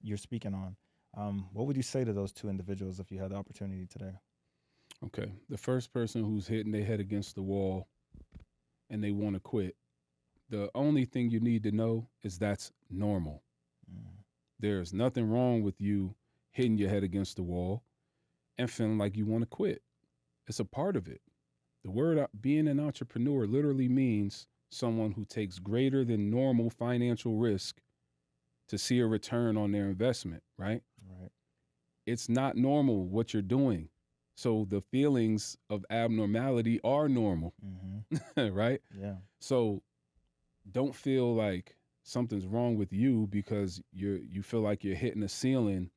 you're speaking on. What would you say to those two individuals if you had the opportunity today? Okay. The first person who's hitting their head against the wall and they want to quit, the only thing you need to know is that's normal. Mm, There's nothing wrong with you hitting your head against the wall and feeling like you want to quit. It's a part of it. The word being an entrepreneur literally means someone who takes greater than normal financial risk to see a return on their investment, right? right. It's not normal what you're doing. So the feelings of abnormality are normal, Mm-hmm. right? Yeah. So don't feel like something's wrong with you because you feel like you're hitting a ceiling.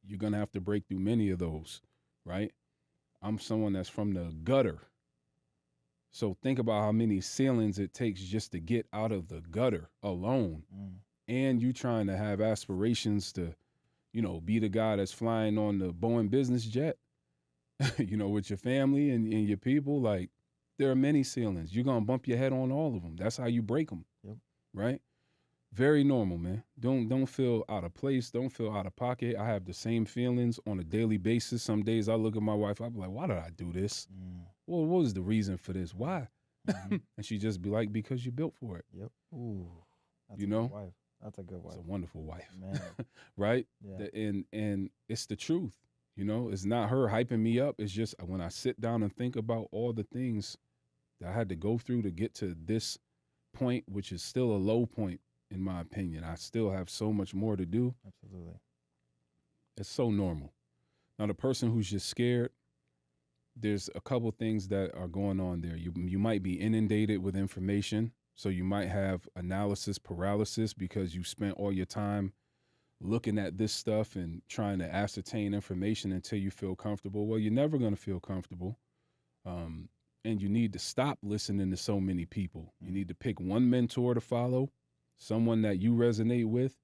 You're going to have to break through many of those, right? I'm someone that's from the gutter. So think about how many ceilings it takes just to get out of the gutter alone. Mm, And you trying to have aspirations to, be the guy that's flying on the Boeing business jet, with your family and your people. Like, there are many ceilings. You're going to bump your head on all of them. That's how you break them, yep. right? Very normal, man. Don't feel out of place. Don't feel out of pocket. I have the same feelings on a daily basis. Some days I look at my wife, I'll be like, why did I do this? Mm, Well, what was the reason for this? Why? mm-hmm. And she just be like, because you built for it. Yep. Ooh, that's You a good know, wife. That's a good it's wife. a wonderful wife, Man. right? Yeah. And it's the truth. It's not her hyping me up. It's just when I sit down and think about all the things that I had to go through to get to this point, which is still a low point in my opinion. I still have so much more to do. Absolutely. It's so normal. Now, the person who's just scared, there's a couple things that are going on there. You might be inundated with information, so you might have analysis paralysis because you spent all your time looking at this stuff and trying to ascertain information until you feel comfortable. Well, you're never going to feel comfortable. And you need to stop listening to so many people. You need to pick one mentor to follow, someone that you resonate with,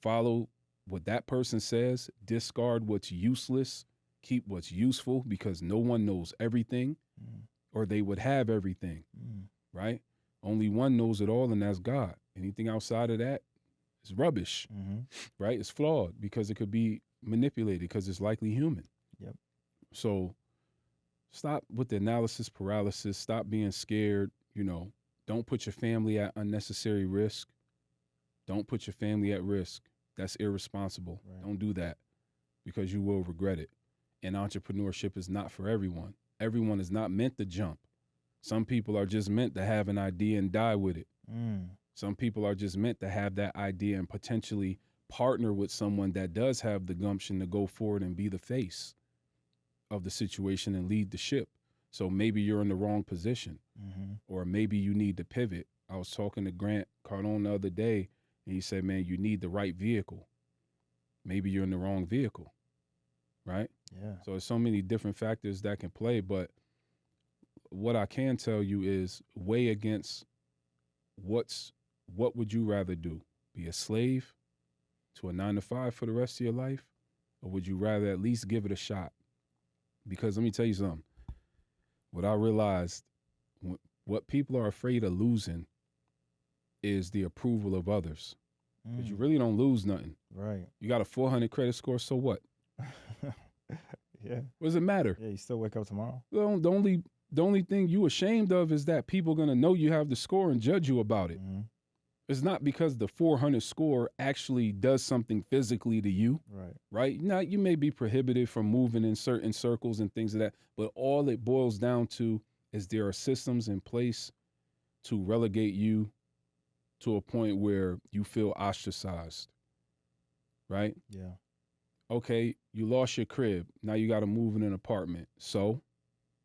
follow what that person says, discard what's useless, keep what's useful because no one knows everything Mm, or they would have everything, mm, right? Only one knows it all, and that's God. Anything outside of that is rubbish, mm-hmm. right? It's flawed because it could be manipulated because it's likely human. Yep. So stop with the analysis paralysis. Stop being scared. Don't put your family at unnecessary risk. Don't put your family at risk. That's irresponsible. Right. Don't do that because you will regret it. And entrepreneurship is not for everyone. Everyone is not meant to jump. Some people are just meant to have an idea and die with it. Mm, Some people are just meant to have that idea and potentially partner with someone that does have the gumption to go forward and be the face of the situation and lead the ship. So maybe you're in the wrong position, mm-hmm. or maybe you need to pivot. I was talking to Grant Cardone the other day, and he said, man, you need the right vehicle. Maybe you're in the wrong vehicle, right? Yeah. So there's so many different factors that can play, but what I can tell you is weigh against what would you rather do? Be a slave to a 9 to 5 for the rest of your life? Or would you rather at least give it a shot? Because let me tell you something. What I realized, what people are afraid of losing is the approval of others. Because you Mm, really don't lose nothing. right. You got a 400 credit score, so what? Yeah. What does it matter? Yeah. You still wake up tomorrow. The only thing you ashamed of is that people are gonna know you have the score and judge you about it. Mm-hmm. It's not because the 400 score actually does something physically to you, Right. right? Now, you may be prohibited from moving in certain circles and things of that, but all it boils down to is there are systems in place to relegate you to a point where you feel ostracized, right? Yeah. Okay, you lost your crib. Now you got to move in an apartment. So,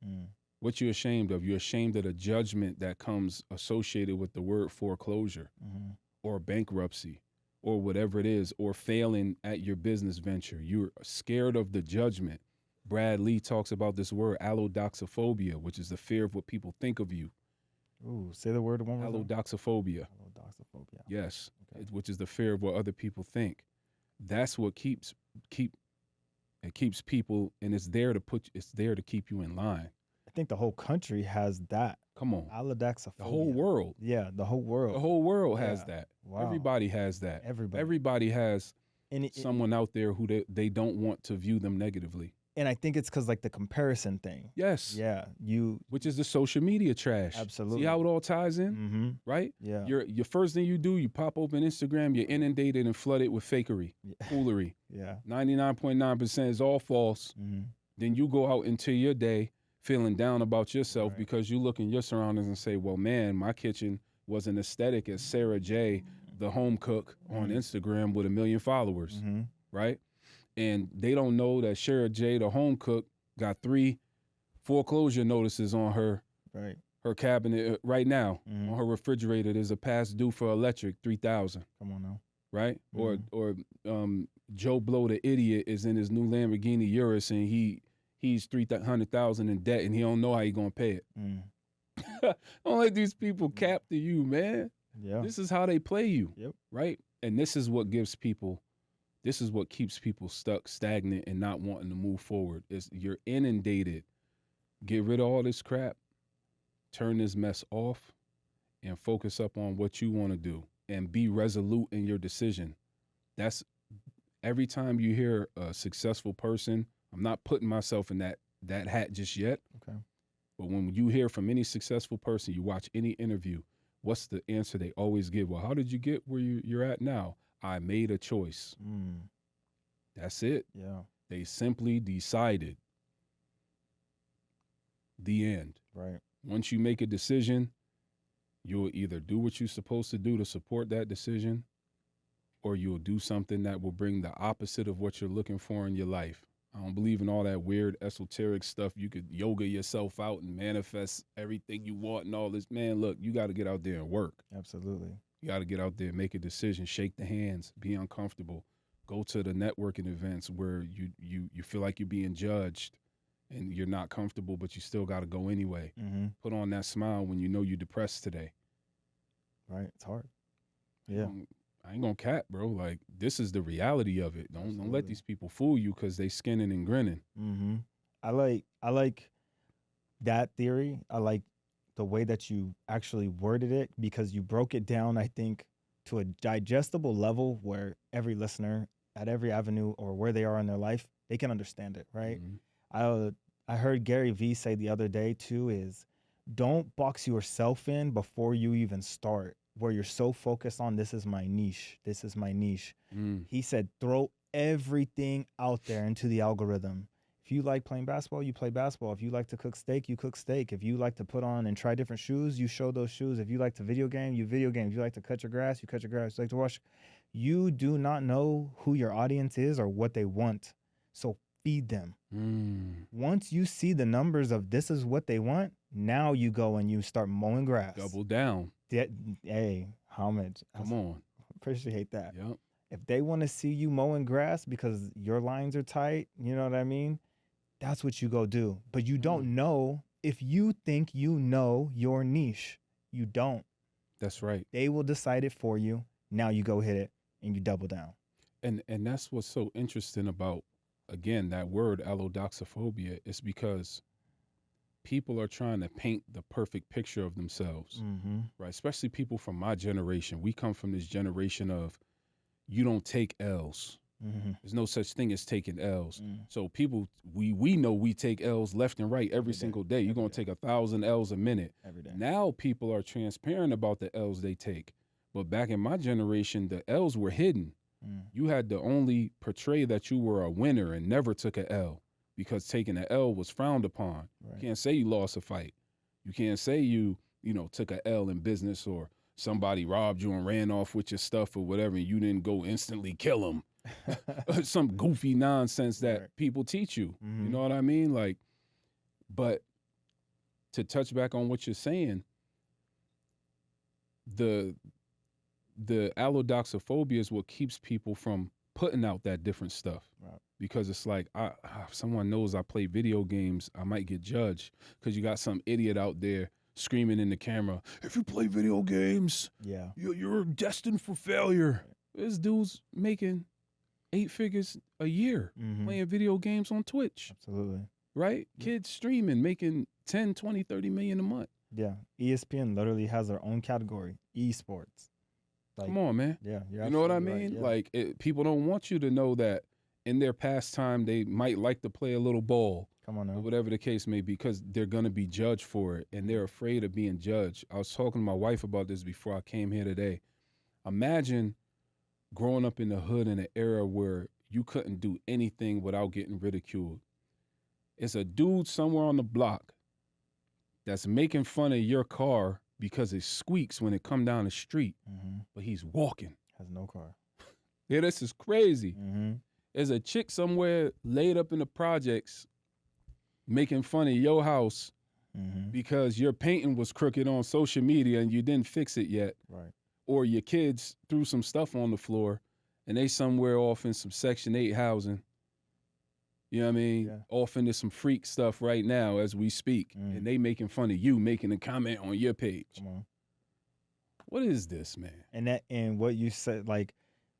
Mm, what you ashamed of? You're ashamed of the judgment that comes associated with the word foreclosure mm-hmm. or bankruptcy or whatever it is, or failing at your business venture. You're scared of the judgment. Brad Lee talks about this word allodoxophobia, which is the fear of what people think of you. Ooh, say the word one more time. Allodoxophobia, Allodoxophobia. yes, Okay. which is the fear of what other people think. That's what keeps people, and it's there to keep you in line. I think the whole country has that. Come on, Allodoxophobia. the whole world. Yeah, the whole world. The whole world has Yeah. that. Wow. Everybody has that. Everybody. Everybody has And someone out there who they don't want to view them negatively. and I think it's because like the comparison thing. Yes. Yeah, Which is the social media trash. absolutely. See how it all ties in, Mm-hmm. right? Yeah. Your first thing you do, you pop open Instagram, you're inundated and flooded with fakery, Yeah. foolery. Yeah. 99.9% is all false. Mm-hmm. Then you go out into your day feeling down about yourself Right. because you look in your surroundings and say, well, man, my kitchen wasn't aesthetic as Sarah J, the home cook on Instagram with 1 million followers, Mm-hmm. right? And they don't know that Sarah J, the home cook, got 3 foreclosure notices on her Right. cabinet right now. Mhm. On her refrigerator, there's a past due for electric, 3,000, Come on now. right? Mhm. Or Joe Blow the idiot is in his new Lamborghini Urus and he's 300,000 in debt and he don't know how he gonna pay it. Mm. Don't let these people cap to you, man. Yeah. This is how they play you, Yep. right? And this is what keeps people stuck, stagnant, and not wanting to move forward. Is you're inundated. Get rid of all this crap. Turn this mess off and focus up on what you want to do and be resolute in your decision. That's every time you hear a successful person, I'm not putting myself in that hat just yet. Okay. But when you hear from any successful person, you watch any interview, what's the answer they always give? Well, how did you get where you're at now? I made a choice. Mm. That's it. Yeah. They simply decided. The end. Right. Once you make a decision, you'll either do what you're supposed to do to support that decision, or you'll do something that will bring the opposite of what you're looking for in your life. I don't believe in all that weird esoteric stuff. You could yoga yourself out and manifest everything you want and all this. Man, look, you got to get out there and work. Absolutely. You got to get out there, make a decision, shake the hands, be uncomfortable, go to the networking events where you feel like you're being judged and you're not comfortable, but you still got to go anyway. Mm-hmm. Put on that smile when you know you're depressed today. Right. It's hard. Yeah. I ain't gonna cap, bro. Like, this is the reality of it. Don't let Absolutely. these people fool you because they skinning and grinning. Mm-hmm. I like that theory. I like the way that you actually worded it because you broke it down, I think, to a digestible level where every listener at every avenue or where they are in their life, they can understand it, right? Mhm. I heard Gary Vee say the other day too is don't box yourself in before you even start, where you're so focused on this is my niche. This is my niche. Mm. He said throw everything out there into the algorithm. If you like playing basketball, you play basketball. If you like to cook steak, you cook steak. If you like to put on and try different shoes, you show those shoes. If you like to video game, you video game. If you like to cut your grass, you cut your grass. If you like to wash. You do not know who your audience is or what they want. So feed them. Mm. Once you see the numbers of this is what they want, now you go and you start mowing grass. Double down. Hey, homage. Come on. Appreciate that. Yep. If they want to see you mowing grass because your lines are tight, you know what I mean? That's what you go do. But you don't know if you think you know your niche. You don't. That's right. They will decide it for you. Now you go hit it and you double down. And that's what's so interesting about, again, that word allodoxophobia is because people are trying to paint the perfect picture of themselves, right? Especially people from my generation. We come from this generation of you don't take L's. There's no such thing as taking L's. So people, we know we take L's left and right every single day. You're going to take 1,000 L's a minute. Every day. Now people are transparent about the L's they take. But back in my generation, the L's were hidden. You had to only portray that you were a winner and never took a L because taking an L was frowned upon. Right. You can't say you lost a fight. You can't say you took a L in business or somebody robbed you and ran off with your stuff or whatever and you didn't go instantly kill them. Some goofy nonsense that people teach you. You know what I mean? Like, but to touch back on what you're saying, the allodoxophobia is what keeps people from putting out that different stuff. Right. Because it's like, if someone knows I play video games, I might get judged because you got some idiot out there screaming in the camera, if you play video games, you're destined for failure. Right. This dude's making 8 figures a year playing video games on Twitch. Absolutely. Right? Kids streaming, making 10, 20, 30 million a month. Yeah. ESPN literally has their own category, esports. Like, Come on, man. yeah, you're You know what I absolutely right. mean? Yeah. Like, people don't want you to know that in their pastime they might like to play a little ball Come on or now. whatever the case may be, because they're going to be judged for it, and they're afraid of being judged. I was talking to my wife about this before I came here today. Imagine growing up in the hood in an era where you couldn't do anything without getting ridiculed. It's a dude somewhere on the block that's making fun of your car because it squeaks when it come down the street, but he's walking. Has no car. Yeah, this is crazy. Mm-hmm. There's a chick somewhere laid up in the projects making fun of your house because your painting was crooked on social media and you didn't fix it yet. Right. Or your kids threw some stuff on the floor and they somewhere off in some Section 8 housing. You know what I mean? Yeah. Off into some freak stuff right now as we speak. And they making fun of you, making a comment on your page. Come on. What is this, man? And what you said, like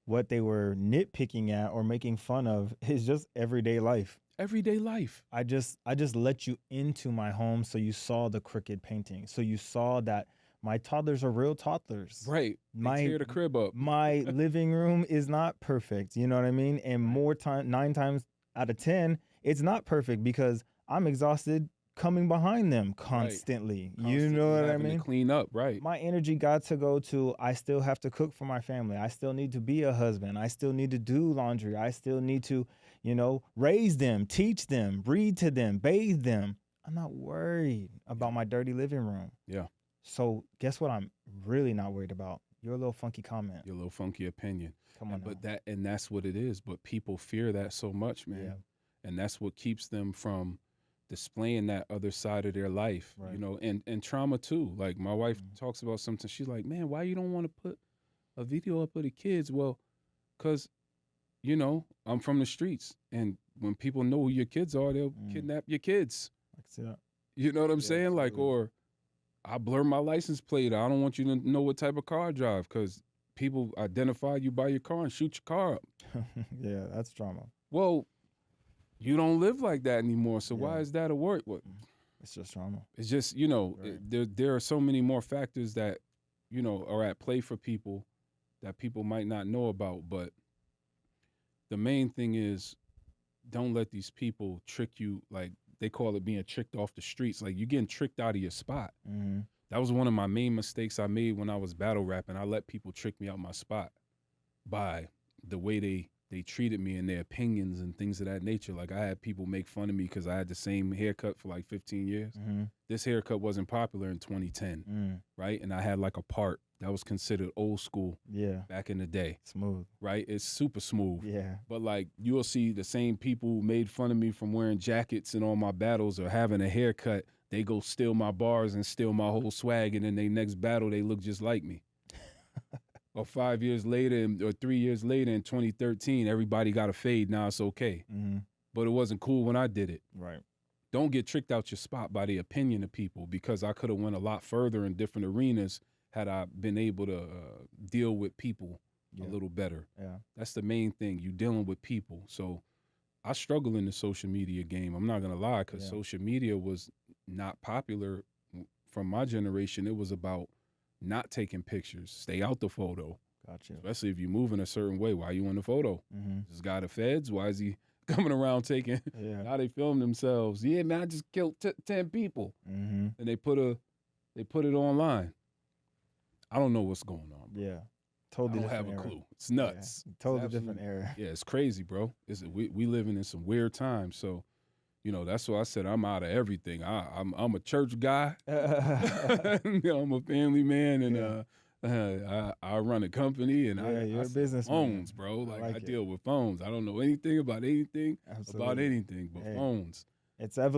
what they were nitpicking at or making fun of is just everyday life. Everyday life. I just let you into my home, so you saw the crooked painting. So you saw that my toddlers are real toddlers. Right. They tear the crib up. My living room is not perfect. You know what I mean? And right. 9 times out of 10, it's not perfect because I'm exhausted coming behind them constantly. Right. You know what I mean? To clean up, right. My energy got to go to, I still have to cook for my family. I still need to be a husband. I still need to do laundry. I still need to, raise them, teach them, read to them, bathe them. I'm not worried about my dirty living room. Yeah. So guess what I'm really not worried about? Your little funky comment. Your little funky opinion. Come on. That's what it is. But people fear that so much, man. Yeah. And that's what keeps them from displaying that other side of their life, right. And trauma too. Like my wife talks about something. She's like, man, why you don't want to put a video up of the kids? Well, because, I'm from the streets. And when people know who your kids are, they'll kidnap your kids. You know what I'm saying? Absolutely. Like, or I blur my license plate. I don't want you to know what type of car I drive because people identify you by your car and shoot your car up. Yeah, that's trauma. Well, you don't live like that anymore. So why is that a word? What? It's just trauma. It's just, right. There are so many more factors that, are at play for people that people might not know about. But the main thing is, don't let these people trick you. Like they call it being tricked off the streets. Like you're getting tricked out of your spot. That was one of my main mistakes I made when I was battle rapping. I let people trick me out my spot by the way they treated me and their opinions and things of that nature. Like I had people make fun of me because I had the same haircut for like 15 years. This haircut wasn't popular in 2010, right? And I had like a part that was considered old school back in the day. Smooth. Right? It's super smooth. Yeah. But like you'll see the same people who made fun of me from wearing jackets and all my battles or having a haircut, they go steal my bars and steal my whole swag, and then they next battle, they look just like me. Or 5 years later, or 3 years later in 2013, everybody got a fade. Now it's okay. But it wasn't cool when I did it. Right. Don't get tricked out your spot by the opinion of people, because I could have went a lot further in different arenas had I been able to deal with people a little better. Yeah. That's the main thing. You dealing with people. So I struggle in the social media game. I'm not going to lie, because social media was not popular from my generation. It was about not taking pictures, stay out the photo. Gotcha. Especially if you move in a certain way. Why are you in the photo? This guy the feds? Why is he coming around taking? Now they film themselves. Yeah, man, I just killed 10 people, and they put it online. I don't know what's going on, bro. Yeah, totally. I don't have a clue. It's nuts. Yeah, totally different era. Yeah, it's crazy, bro. We living in some weird times. So, that's why I said I'm out of everything. I'm a church guy. I'm a family man, and I run a company, and you're I a business phones, bro. Like I deal with phones. I don't know anything about anything Absolutely. about anything but phones. It's evolution.